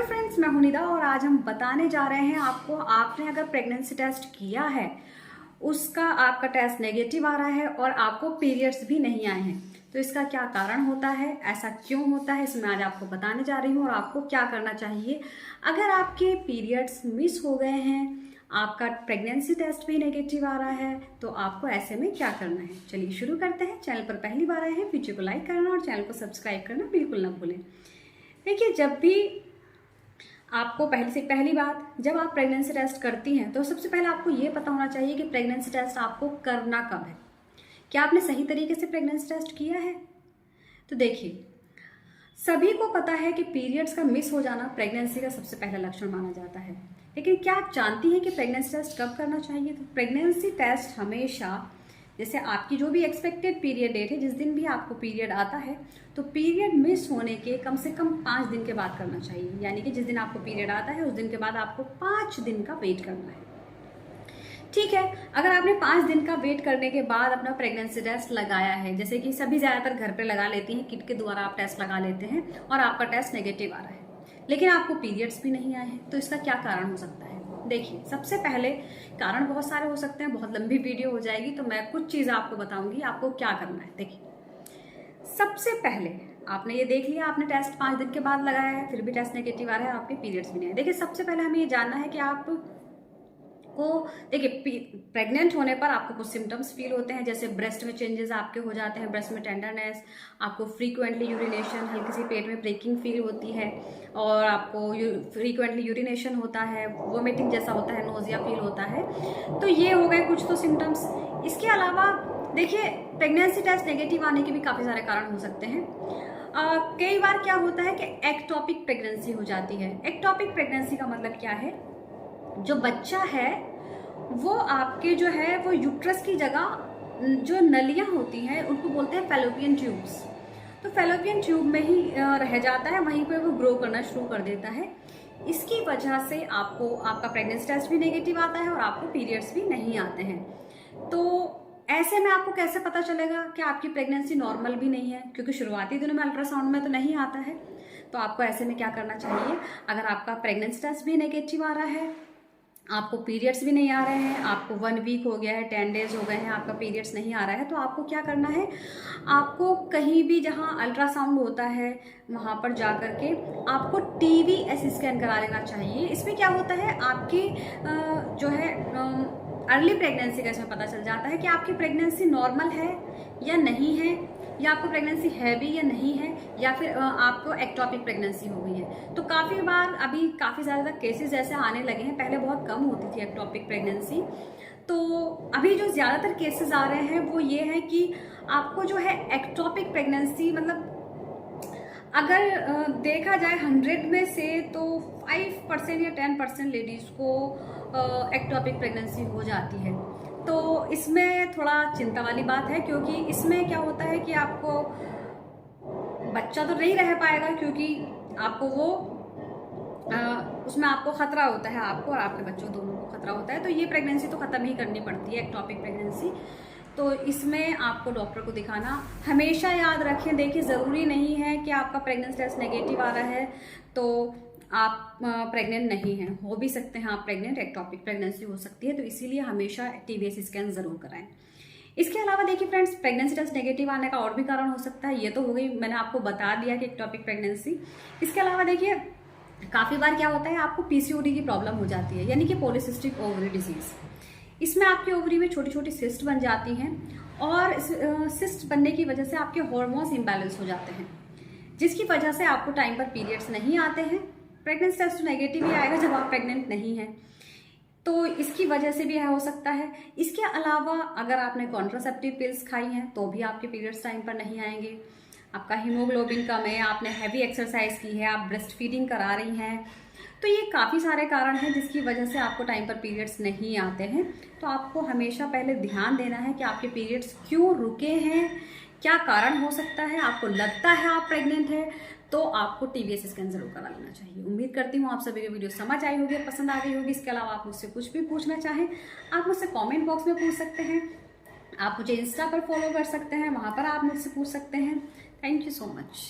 Friends, मैं हूं निदा और आज हम बताने जा रहे हैं आपको, आपने अगर प्रेगनेंसी टेस्ट किया है, उसका आपका टेस्ट नेगेटिव आ रहा है और आपको पीरियड्स भी नहीं आए हैं, तो इसका क्या कारण होता है, ऐसा क्यों होता है, इसमें आज आपको बताने जा रही हूँ और आपको क्या करना चाहिए। अगर आपके पीरियड्स मिस हो गए हैं, आपका प्रेगनेंसी टेस्ट भी नेगेटिव आ रहा है, तो आपको ऐसे में क्या करना है। चलिए शुरू करते हैं। चैनल पर पहली बार आए हैं, वीडियो को लाइक करना और चैनल को सब्सक्राइब करना बिल्कुल ना भूलें। देखिए, जब भी आपको पहली बात, जब आप प्रेगनेंसी टेस्ट करती हैं तो सबसे पहले आपको ये पता होना चाहिए कि प्रेगनेंसी टेस्ट आपको करना कब है। क्या आपने सही तरीके से प्रेगनेंसी टेस्ट किया है? तो देखिए, सभी को पता है कि पीरियड्स का मिस हो जाना प्रेगनेंसी का सबसे पहला लक्षण माना जाता है, लेकिन क्या आप जानती हैं कि प्रेगनेंसी टेस्ट कब करना चाहिए? तो प्रेगनेंसी टेस्ट हमेशा, जैसे आपकी जो भी एक्सपेक्टेड पीरियड डेट है, जिस दिन भी आपको पीरियड आता है, तो पीरियड मिस होने के कम से कम 5 दिन के बाद करना चाहिए। यानी कि जिस दिन आपको पीरियड आता है उस दिन के बाद आपको 5 दिन का वेट करना है। ठीक है, अगर आपने 5 दिन का वेट करने के बाद अपना प्रेगनेंसी टेस्ट लगाया है, जैसे कि सभी ज़्यादातर घर पे लगा लेती हैं, किट के द्वारा आप टेस्ट लगा लेते हैं और आपका टेस्ट नेगेटिव आ रहा है, लेकिन आपको पीरियड्स भी नहीं आए हैं, तो इसका क्या कारण हो सकता है? देखिए, सबसे पहले कारण बहुत सारे हो सकते हैं, बहुत लंबी वीडियो हो जाएगी, तो मैं कुछ चीज़ आपको बताऊंगी आपको क्या करना है। देखिए, सबसे पहले आपने ये देख लिया, आपने टेस्ट 5 दिन के बाद लगाया है, फिर भी टेस्ट नेगेटिव आ रहा है, आपके पीरियड्स भी नहीं है। देखिए, सबसे पहले हमें ये जानना है कि आप को, देखिए, प्रेग्नेंट होने पर आपको कुछ सिम्टम्स फील होते हैं, जैसे ब्रेस्ट में चेंजेस आपके हो जाते हैं, ब्रेस्ट में टेंडरनेस, आपको फ्रीक्वेंटली यूरिनेशन, हल्की सी पेट में ब्रेकिंग फील होती है और आपको फ्रीक्वेंटली यूरिनेशन होता है, वोमिटिंग जैसा होता है, नोजिया फील होता है। तो ये हो गए कुछ तो सिम्टम्स। इसके अलावा देखिए, प्रेगनेंसी टेस्ट नेगेटिव आने के भी काफ़ी सारे कारण हो सकते हैं। कई बार क्या होता है कि एक्टोपिक प्रेगनेंसी हो जाती है। एक्टोपिक प्रेगनेंसी का मतलब क्या है? जो बच्चा है वो आपके जो है वो यूट्रस की जगह जो नलियां होती हैं उनको बोलते हैं फैलोपियन ट्यूब्स। तो फैलोपियन ट्यूब में ही रह जाता है, वहीं पे वो ग्रो करना शुरू कर देता है। इसकी वजह से आपको आपका प्रेगनेंसी टेस्ट भी नेगेटिव आता है और आपको पीरियड्स भी नहीं आते हैं। तो ऐसे में आपको कैसे पता चलेगा कि आपकी प्रेगनेंसी नॉर्मल भी नहीं है? क्योंकि शुरुआती दिनों में अल्ट्रासाउंड में तो नहीं आता है। तो आपको ऐसे में क्या करना चाहिए? अगर आपका प्रेगनेंसी टेस्ट भी नेगेटिव आ रहा है, आपको पीरियड्स भी नहीं आ रहे हैं, आपको 1 वीक हो गया है, 10 डेज हो गए हैं, आपका पीरियड्स नहीं आ रहा है, तो आपको क्या करना है? आपको कहीं भी जहां अल्ट्रासाउंड होता है वहां पर जा करके आपको TVS स्कैन करा लेना चाहिए। इसमें क्या होता है, आपकी जो है अर्ली प्रेगनेंसी का इसमें पता चल जाता है कि आपकी प्रेगनेंसी नॉर्मल है या नहीं है, या आपको प्रेगनेंसी है भी या नहीं है, या फिर आपको एक्टोपिक प्रेगनेंसी हो गई है। तो काफ़ी बार अभी काफ़ी ज़्यादा केसेस ऐसे आने लगे हैं, पहले बहुत कम होती थी एक्टोपिक प्रेगनेंसी। तो अभी जो ज़्यादातर केसेस आ रहे हैं वो ये है कि आपको जो है एक्टोपिक प्रेगनेंसी, मतलब अगर देखा जाए 100 में से तो 5% या 10% लेडीज़ को एक्टोपिक प्रेगनेंसी हो जाती है। तो इसमें थोड़ा चिंता वाली बात है, क्योंकि इसमें क्या होता है कि आपको बच्चा तो नहीं रह पाएगा, क्योंकि आपको वो उसमें आपको खतरा होता है, आपको और आपके बच्चों दोनों को खतरा होता है। तो ये प्रेगनेंसी तो ख़त्म ही करनी पड़ती है, एक्टोपिक प्रेगनेंसी। तो इसमें आपको डॉक्टर को दिखाना हमेशा याद रखें। देखिए, ज़रूरी नहीं है कि आपका प्रेगनेंसी टेस्ट नेगेटिव आ रहा है तो आप प्रेग्नेंट नहीं हैं, हो भी सकते हैं आप प्रेग्नेंट, एक्टोपिक प्रेगनेंसी हो सकती है। तो इसीलिए हमेशा TVS स्कैन ज़रूर कराएं। इसके अलावा देखिए फ्रेंड्स, प्रेगनेंसी टेस्ट नेगेटिव आने का और भी कारण हो सकता है। ये तो हो गई, मैंने आपको बता दिया कि एक्टोपिक प्रेगनेंसी। इसके अलावा देखिए, काफ़ी बार क्या होता है, आपको PCOD की प्रॉब्लम हो जाती है, यानी कि पॉलीसिस्टिक ओवरी डिजीज़। इसमें आपकी ओवरी में छोटी छोटी सिस्ट बन जाती हैं और सिस्ट बनने की वजह से आपके हार्मोन्स इम्बैलेंस हो जाते हैं, जिसकी वजह से आपको टाइम पर पीरियड्स नहीं आते हैं। प्रेगनेंसी टेस्ट नेगेटिव ही आएगा जब आप प्रेग्नेंट नहीं हैं, तो इसकी वजह से भी हो सकता है। इसके अलावा अगर आपने कॉन्ट्रासेप्टिव पिल्स खाई हैं तो भी आपके पीरियड्स टाइम पर नहीं आएंगे। आपका हीमोग्लोबिन कम है, आपने हैवी एक्सरसाइज की है, आप ब्रेस्ट फीडिंग करा रही हैं, तो ये काफ़ी सारे कारण हैं जिसकी वजह से आपको टाइम पर पीरियड्स नहीं आते हैं। तो आपको हमेशा पहले ध्यान देना है कि आपके पीरियड्स क्यों रुके हैं, क्या कारण हो सकता है। आपको लगता है आप प्रेग्नेंट है तो आपको TVS स्कैन जरूर करा लेना चाहिए। उम्मीद करती हूँ आप सभी को वीडियो समझ आई होगी, पसंद आ गई होगी। इसके अलावा आप मुझसे कुछ भी पूछना चाहें, आप मुझसे कमेंट बॉक्स में पूछ सकते हैं, आप मुझे इंस्टा पर फॉलो कर सकते हैं, वहाँ पर आप मुझसे पूछ सकते हैं। Thank you so much.